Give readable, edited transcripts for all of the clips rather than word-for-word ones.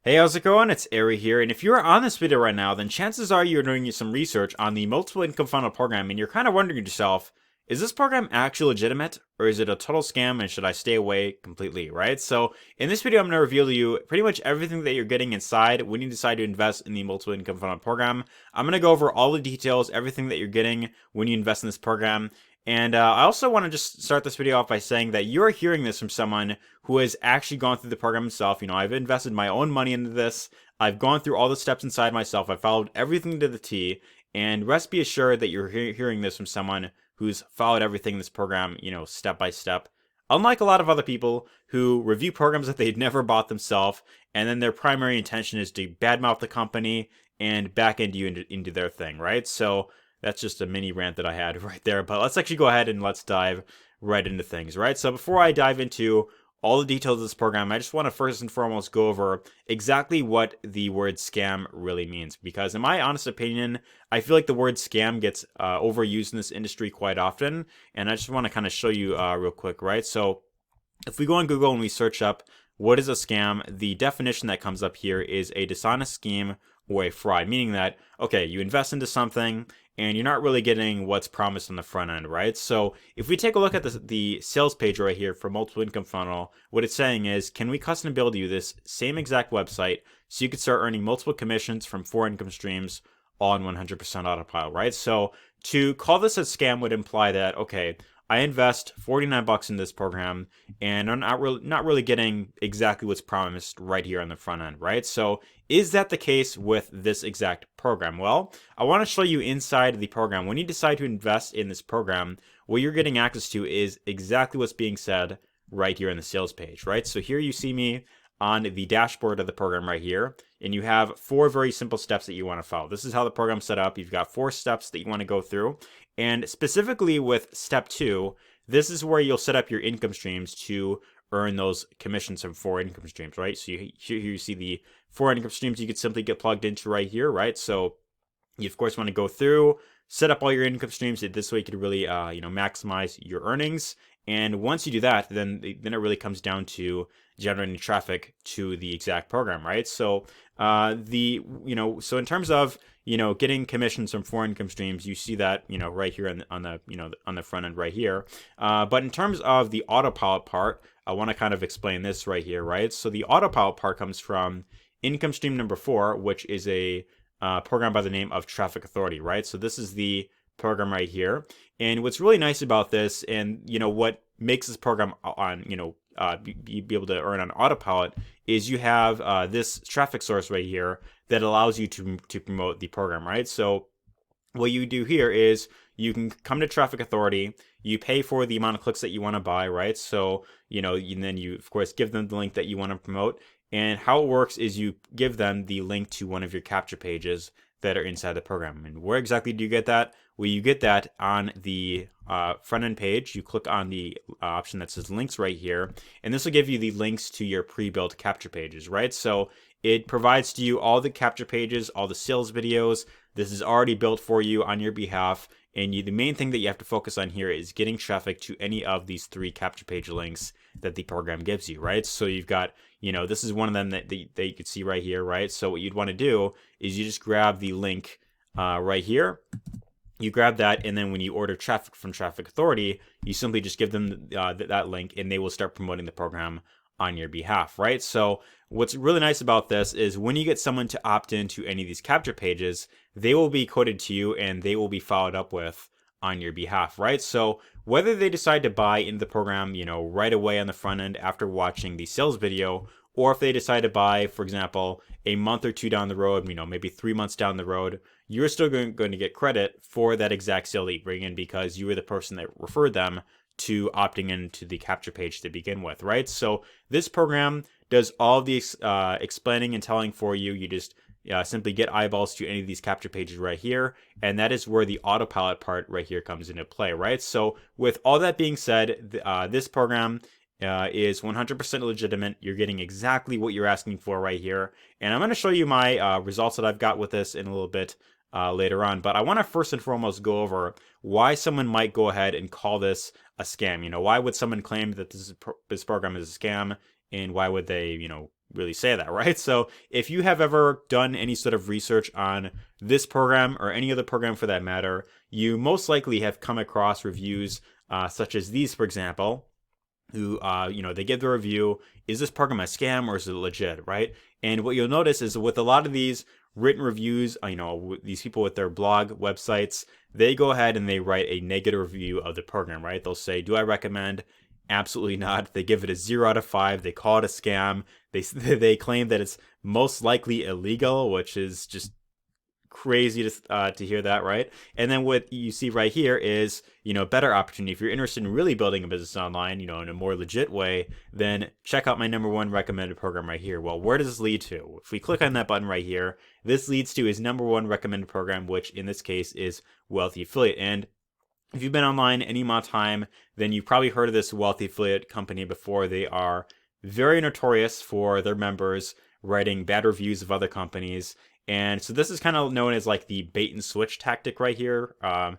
Hey, how's it going? It's Ari here, and if you're on this video right now, then chances are you're doing some research on the multiple income funnel program, and you're kind of wondering to yourself, is this program actually legitimate, or is it a total scam, and should I stay away completely, right? So, in this video, I'm going to reveal to you pretty much everything that you're getting inside when you decide to invest in the multiple income funnel program. I'm going to go over all the details, everything that you're getting when you invest in this program, and I also want to just start this video off by saying that you're hearing this from someone who has actually gone through the program himself. I've invested my own money into this. I've gone through all the steps inside myself. I've followed everything to the T. And rest be assured that you're hearing this from someone who's followed everything in this program, step by step. Unlike a lot of other people who review programs that they'd never bought themselves, and then their primary intention is to badmouth the company and back end you into their thing, right? So that's just a mini rant that I had right there. But let's actually go ahead and let's dive right into things, right? So before I dive into all the details of this program, I just want to first and foremost go over exactly what the word scam really means. Because in my honest opinion, I feel like the word scam gets overused in this industry quite often. And I just want to kind of show you real quick, right? So if we go on Google and we search up what is a scam, the definition that comes up here is a dishonest scheme or a fraud, meaning that, okay, you invest into something and you're not really getting what's promised on the front end, right? So if we take a look at the sales page right here for Multiple Income Funnel, what it's saying is, can we custom build you this same exact website so you could start earning multiple commissions from 4 income streams all in 100% autopilot, right? So to call this a scam would imply that, okay, I invest $49 in this program and I'm not really getting exactly what's promised right here on the front end, right? So is that the case with this exact program? Well, I want to show you inside the program. When you decide to invest in this program, what you're getting access to is exactly what's being said right here in the sales page, right? So here you see me on the dashboard of the program right here, and you have 4 very simple steps that you want to follow. This is how the program's set up. You've got 4 steps that you want to go through. And specifically with step 2, this is where you'll set up your income streams to earn those commissions from 4 income streams, right? So here you see the 4 income streams you could simply get plugged into right here, right? So you of course want to go through, set up all your income streams. This way you could really, maximize your earnings. And once you do that, then it really comes down to generating traffic to the exact program, right? So so in terms of getting commissions from 4 income streams, you see that right here on the front end right here. But in terms of the autopilot part, I want to kind of explain this right here, right? So the autopilot part comes from income stream number 4, which is a program by the name of Traffic Authority, right? So this is the program right here. And what's really nice about this, and what makes this program on be able to earn on autopilot, is you have this traffic source right here that allows you to promote the program, right? So what you do here is you can come to Traffic Authority, you pay for the amount of clicks that you want to buy, right? So and then you of course give them the link that you want to promote. And how it works is you give them the link to one of your capture pages that are inside the program. And where exactly do you get that? Well, you get that on the front end page. You click on the option that says links right here, and this will give you the links to your pre-built capture pages, right? So it provides to you all the capture pages, all the sales videos. This is already built for you on your behalf. And the main thing that you have to focus on here is getting traffic to any of these 3 capture page links that the program gives you, right? So you've got, this is one of them that you could see right here, right? So what you'd want to do is you just grab the link right here. You grab that, and then when you order traffic from Traffic Authority, you simply just give them that link, and they will start promoting the program on your behalf, right? So what's really nice about this is when you get someone to opt into any of these capture pages, they will be coded to you and they will be followed up with on your behalf, right? So whether they decide to buy into the program, right away on the front end after watching the sales video, or if they decide to buy, for example, a month or 2 down the road, maybe 3 months down the road, you're still going to get credit for that exact sale that you bring in because you were the person that referred them to opting into the capture page to begin with, right? So this program does all the explaining and telling for you. You just simply get eyeballs to any of these capture pages right here, and that is where the autopilot part right here comes into play, right? So with all that being said, this program is 100% legitimate. You're getting exactly what you're asking for right here, and I'm going to show you my results that I've got with this in a little bit later on. But I want to first and foremost go over why someone might go ahead and call this a scam. Why would someone claim that this program is a scam, and why would they, really say that, right? So if you have ever done any sort of research on this program or any other program for that matter, you most likely have come across reviews such as these, for example, who, they give the review, is this program a scam or is it legit, right? And what you'll notice is with a lot of these written reviews, these people with their blog websites, they go ahead and they write a negative review of the program, right? They'll say, do I recommend? Absolutely not. They give it a 0 out of 5. They call it a scam. They claim that it's most likely illegal, which is just crazy to hear that, right? And then what you see right here is, better opportunity. If you're interested in really building a business online, in a more legit way, then check out my #1 recommended program right here. Well, where does this lead to? If we click on that button right here, this leads to his #1 recommended program, which in this case is Wealthy Affiliate. And if you've been online any amount of time, then you've probably heard of this Wealthy Affiliate company before. They are very notorious for their members writing bad reviews of other companies. And so this is kind of known as like the bait and switch tactic right here. I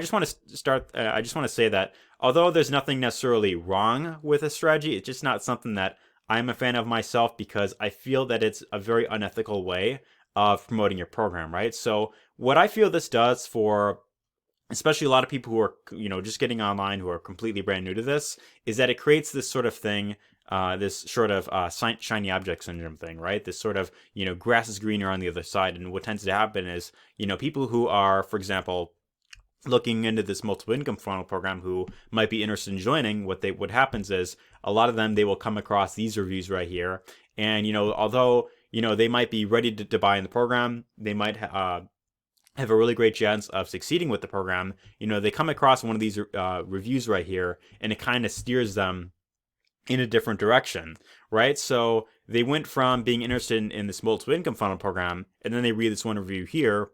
just want to I just want to say that although there's nothing necessarily wrong with this strategy, it's just not something that I'm a fan of myself because I feel that it's a very unethical way of promoting your program, right? So what I feel this does for especially a lot of people who are, just getting online, who are completely brand new to this, is that it creates this sort of thing, this sort of shiny object syndrome thing, right? This sort of, grass is greener on the other side. And what tends to happen is, people who are, for example, looking into this multiple income funnel program who might be interested in joining, what happens is a lot of them, they will come across these reviews right here. And, although, they might be ready to buy in the program, they might have a really great chance of succeeding with the program. They come across one of these reviews right here, and it kind of steers them in a different direction, right? So they went from being interested in this multiple income funnel program, and then they read this one review here,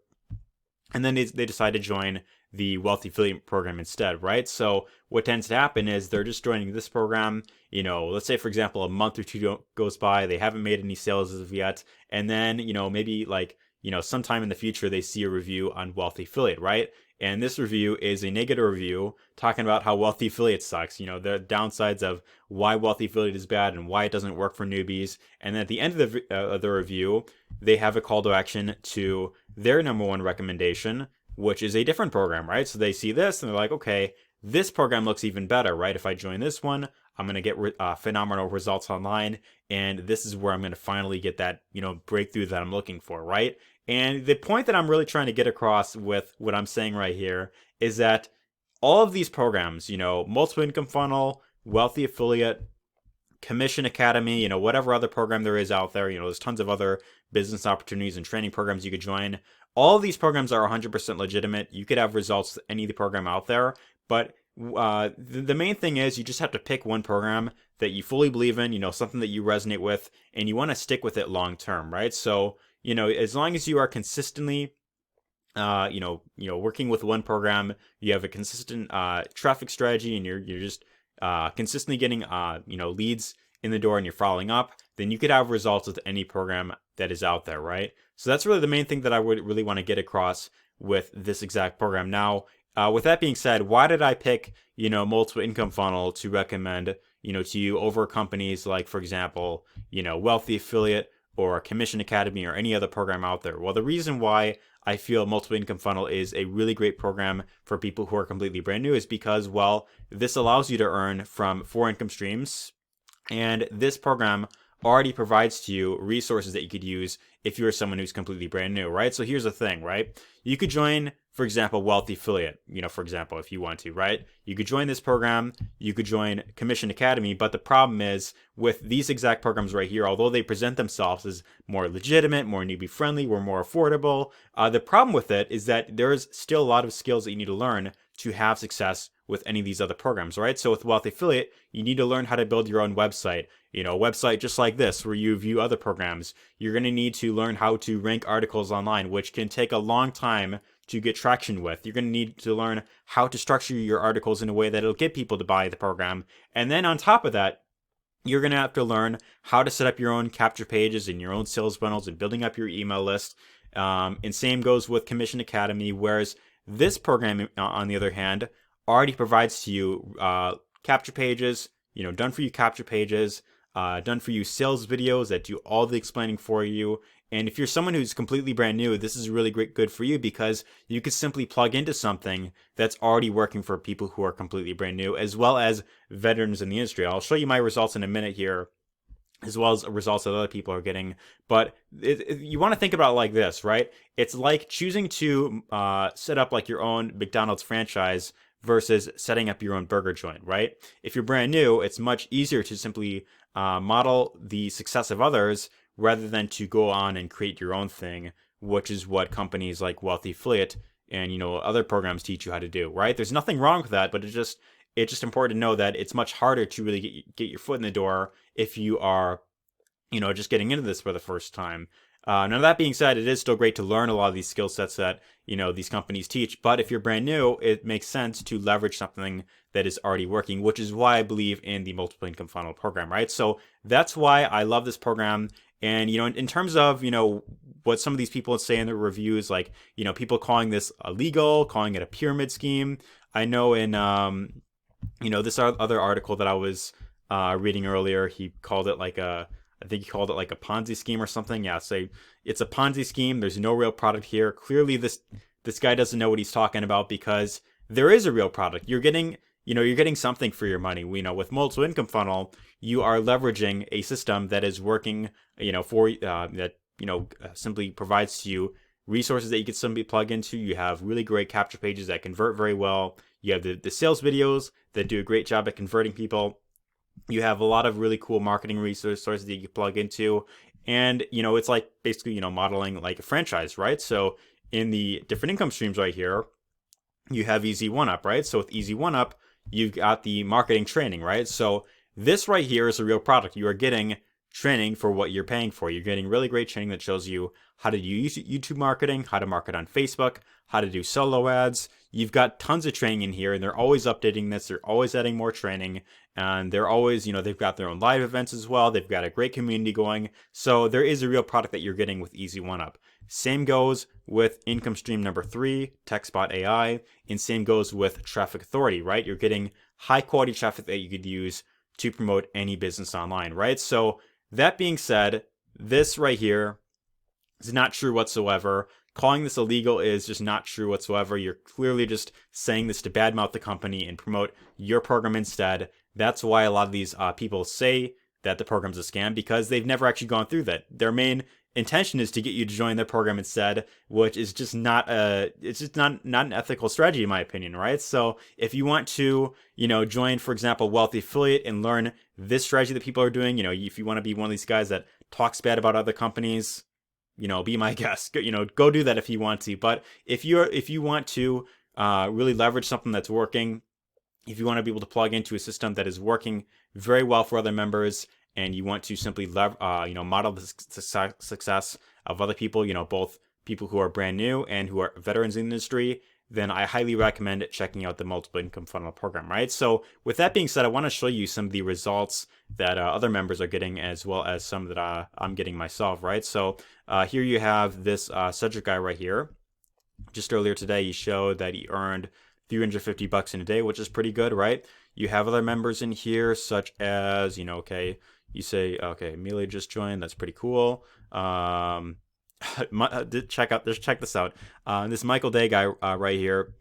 and then they decide to join the Wealthy Affiliate program instead, right? So what tends to happen is they're just joining this program, let's say, for example, a month or two goes by, they haven't made any sales as of yet, and then, maybe like, sometime in the future, they see a review on Wealthy Affiliate, right? And this review is a negative review talking about how Wealthy Affiliate sucks, the downsides of why Wealthy Affiliate is bad and why it doesn't work for newbies. And then at the end of the review, they have a call to action to their #1 recommendation, which is a different program, right? So they see this and they're like, okay, this program looks even better, right? If I join this one, I'm going to get phenomenal results online. And this is where I'm going to finally get that, breakthrough that I'm looking for, right? And the point that I'm really trying to get across with what I'm saying right here is that all of these programs, multiple income funnel, Wealthy Affiliate, Commission Academy, whatever other program there is out there, there's tons of other business opportunities and training programs you could join. All of these programs are 100% legitimate. You could have results with any of the program out there, but the main thing is you just have to pick one program that you fully believe in, something that you resonate with, and you want to stick with it long term, right? So, as long as you are consistently, working with one program, you have a consistent traffic strategy, and you're just consistently getting leads in the door, and you're following up, then you could have results with any program that is out there, right? So that's really the main thing that I would really want to get across with this exact program. Now, with that being said, why did I pick, multiple income funnel to recommend, to you over companies like, for example, Wealthy Affiliate or Commission Academy or any other program out there? Well, the reason why I feel multiple income funnel is a really great program for people who are completely brand new is because, well, this allows you to earn from 4 income streams. And this program already provides to you resources that you could use if you're someone who's completely brand new, right? So here's the thing, right? You could join, for example, Wealthy Affiliate, for example, if you want to, right? You could join this program, you could join Commission Academy, but the problem is with these exact programs right here, although they present themselves as more legitimate, more newbie friendly, or more affordable, the problem with it is that there's still a lot of skills that you need to learn to have success with any of these other programs, right? So with Wealthy Affiliate, you need to learn how to build your own website, a website just like this where you view other programs. You're going to need to learn how to rank articles online, which can take a long time to get traction with. You're going to need to learn how to structure your articles in a way that it'll get people to buy the program. And then on top of that, you're going to have to learn how to set up your own capture pages and your own sales funnels and building up your email list. And same goes with Commission Academy, whereas this program, on the other hand, already provides to you capture pages, done for you capture pages, done for you sales videos that do all the explaining for you. And if you're someone who's completely brand new, this is really good for you because you can simply plug into something that's already working for people who are completely brand new, as well as veterans in the industry. I'll show you my results in a minute here, as well as results that other people are getting. But you want to think about it like this, right? It's like choosing to set up like your own McDonald's franchise versus setting up your own burger joint, right? If you're brand new, it's much easier to simply model the success of others rather than to go on and create your own thing, which is what companies like Wealthy Affiliate and other programs teach you how to do, right? There's nothing wrong with that, but it's just important to know that it's much harder to really get your foot in the door if you are just getting into this for the first time. Now, that being said, it is still great to learn a lot of these skill sets that these companies teach. But if you're brand new, it makes sense to leverage something that is already working, which is why I believe in the multiple income funnel program, right? So that's why I love this program. And in terms of what some of these people say in their reviews, like people calling this illegal, calling it a pyramid scheme. I know in this other article that I was reading earlier, he called it like I think he called it like a Ponzi scheme or something. Yeah, so it's a Ponzi scheme. There's no real product here. Clearly, this guy doesn't know what he's talking about, because there is a real product. You're getting something for your money. With multiple income funnel, you are leveraging a system that is working, for that simply provides to you resources that you can simply plug into. You have really great capture pages that convert very well. You have the sales videos that do a great job at converting people. You have a lot of really cool marketing resources that you can plug into. And, it's like basically, modeling like a franchise, right? So in the different income streams right here, you have Easy One Up, right? So with Easy One Up, you've got the marketing training, right? So this right here is a real product. You are getting training for what you're paying for. You're getting really great training that shows you how to use YouTube marketing, how to market on Facebook, how to do solo ads. You've got tons of training in here, and they're always updating this. They're always adding more training, and they're always, they've got their own live events as well. They've got a great community going. So there is a real product that you're getting with Easy One Up. Same goes with income stream number 3, TechSpot AI, and same goes with Traffic Authority, right? You're getting high quality traffic that you could use to promote any business online, right? So that being said, this right here is not true whatsoever. Calling this illegal is just not true whatsoever. You're clearly just saying this to badmouth the company and promote your program instead. That's why a lot of these people say that the program's a scam, because they've never actually gone through that. Their main intention is to get you to join their program instead, which is just not an ethical strategy in my opinion, right? So if you want to, join, for example, Wealthy Affiliate and learn this strategy that people are doing, if you want to be one of these guys that talks bad about other companies, be my guest. Go do that if you want to. But if you want to really leverage something that's working, if you want to be able to plug into a system that is working very well for other members, and you want to simply model the success of other people, both people who are brand new and who are veterans in the industry, then I highly recommend checking out the multiple income funnel program, right? So with that being said, I want to show you some of the results that other members are getting, as well as some that I'm getting myself, right? So here you have this Cedric guy right here. Just earlier today, he showed that he earned $350 in a day, which is pretty good, right? You have other members in here, such as, you say, okay, Amelia just joined. That's pretty cool. Check this out. This Michael Day guy right here.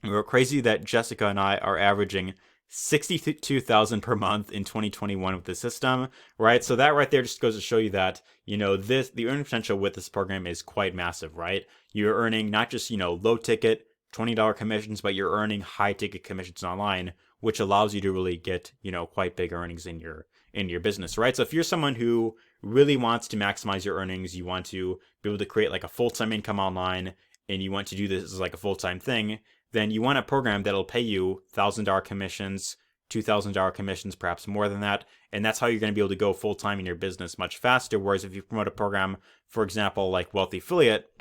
We're crazy that Jessica and I are averaging 62,000 per month in 2021 with the system, right? So that right there just goes to show you that, the earning potential with this program is quite massive, right? You're earning not just, low ticket $20 commissions, but you're earning high ticket commissions online, which allows you to really get, quite big earnings in your business, right? So if you're someone who really wants to maximize your earnings, you want to be able to create like a full-time income online, and you want to do this as like a full-time thing, then you want a program that'll pay you $1,000 commissions, $2,000 commissions, perhaps more than that. And that's how you're going to be able to go full-time in your business much faster. Whereas if you promote a program, for example, like Wealthy Affiliate,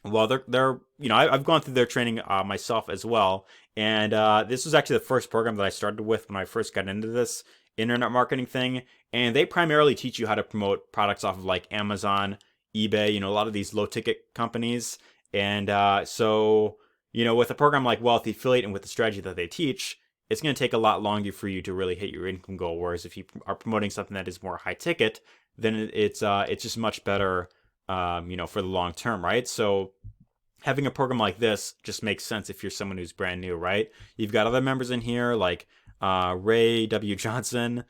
well, they're I've gone through their training myself as well. And this was actually the first program that I started with when I first got into this internet marketing thing. And they primarily teach you how to promote products off of like Amazon, eBay, a lot of these low ticket companies. And so with a program like Wealthy Affiliate and with the strategy that they teach, it's going to take a lot longer for you to really hit your income goal. Whereas if you are promoting something that is more high ticket, then it's just much better, for the long term, right? So having a program like this just makes sense if you're someone who's brand new, right? You've got other members in here like Ray W. Johnson.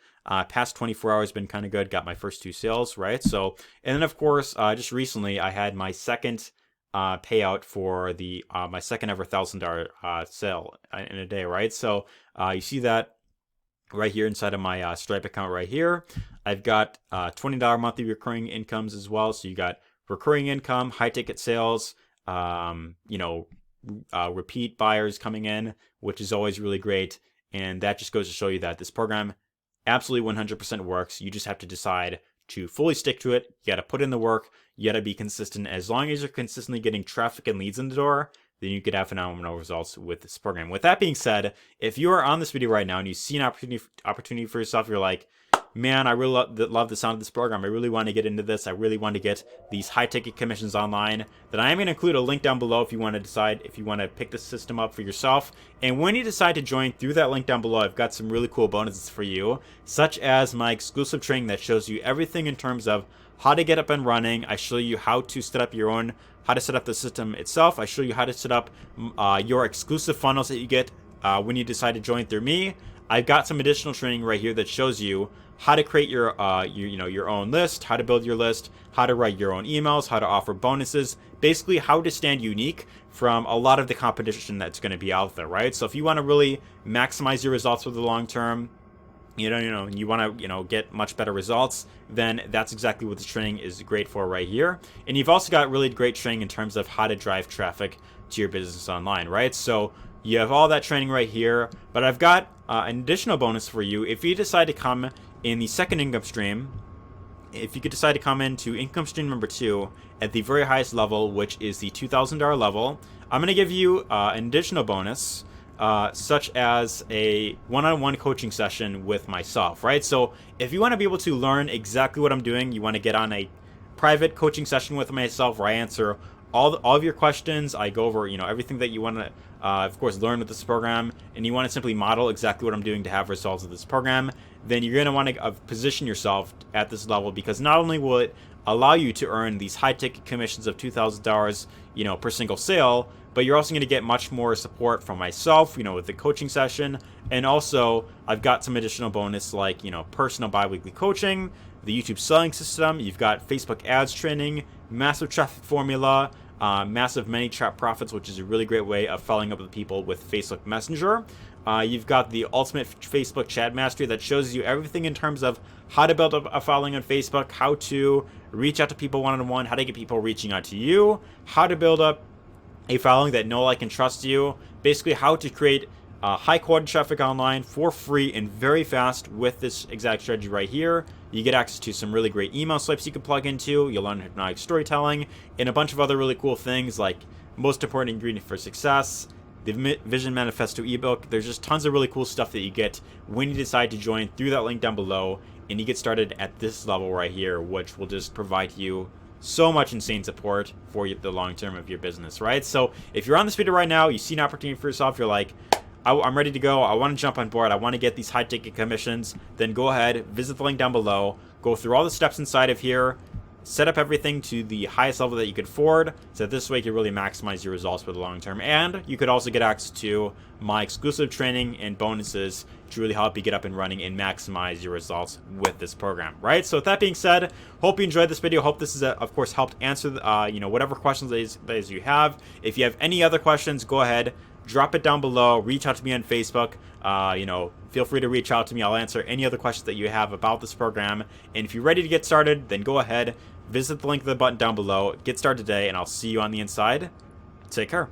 Past 24 hours been kind of good. Got my first 2 sales, right? So, and then of course, just recently I had my second payout for the my second ever $1,000 sale in a day, right? So you see that right here inside of my Stripe account right here. I've got $20 monthly recurring incomes as well. So you got recurring income, high ticket sales, repeat buyers coming in, which is always really great. And that just goes to show you that this program absolutely 100% works. You just have to decide to fully stick to it. You got to put in the work. You got to be consistent. As long as you're consistently getting traffic and leads in the door, then you could have phenomenal results with this program. With that being said, if you are on this video right now and you see an opportunity for yourself, you're like, man, I really love the sound of this program. I really want to get into this. I really want to get these high ticket commissions online. Then I am going to include a link down below if you want to decide if you want to pick the system up for yourself. And when you decide to join, through that link down below, I've got some really cool bonuses for you, such as my exclusive training that shows you everything in terms of how to get up and running. I show you how to set up how to set up the system itself. I show you how to set up your exclusive funnels that you get when you decide to join through me. I've got some additional training right here that shows you how to create your own list, how to build your list, how to write your own emails, how to offer bonuses, basically how to stand unique from a lot of the competition that's going to be out there, right? So if you want to really maximize your results for the long term, you want to get much better results, then that's exactly what this training is great for right here. And you've also got really great training in terms of how to drive traffic to your business online, right? So you have all that training right here, but I've got an additional bonus for you. If you decide to come in the second income stream, if you could decide to come into income stream number 2 at the very highest level, which is the $2,000 level, I'm going to give you an additional bonus, such as a one-on-one coaching session with myself, right? So if you want to be able to learn exactly what I'm doing, you want to get on a private coaching session with myself where I answer all of your questions. I go over everything that you want to of course learn with this program, and you want to simply model exactly what I'm doing to have results with this program, then you're going to want to position yourself at this level, because not only will it allow you to earn these high ticket commissions of $2,000 per single sale, but you're also going to get much more support from myself with the coaching session. And also I've got some additional bonus like personal bi-weekly coaching, the YouTube selling system, you've got Facebook ads training, massive traffic formula, massive ManyChat profits, which is a really great way of following up with people with Facebook Messenger. You've got the ultimate Facebook chat mastery that shows you everything in terms of how to build up a following on Facebook, how to reach out to people one-on-one, how to get people reaching out to you, how to build up a following that know, like, and trust you. Basically, how to create high quality traffic online for free and very fast with this exact strategy right here. You get access to some really great email slips you can plug into. You'll learn hypnotic storytelling and a bunch of other really cool things like most important ingredient for success, the Vision Manifesto ebook. There's just tons of really cool stuff that you get when you decide to join through that link down below, and you get started at this level right here, which will just provide you so much insane support for the long term of your business, right? So if you're on this video right now, you see an opportunity for yourself, you're like, I'm ready to go, I want to jump on board, I want to get these high ticket commissions, then go ahead, visit the link down below, go through all the steps inside of here, set up everything to the highest level that you could afford, so this way you can really maximize your results for the long term. And you could also get access to my exclusive training and bonuses to really help you get up and running and maximize your results with this program, right? So with that being said, hope you enjoyed this video. Hope this has, of course, helped answer whatever questions that you have. If you have any other questions, go ahead, drop it down below, reach out to me on Facebook. Feel free to reach out to me. I'll answer any other questions that you have about this program. And if you're ready to get started, then go ahead, visit the link of the button down below, get started today, and I'll see you on the inside. Take care.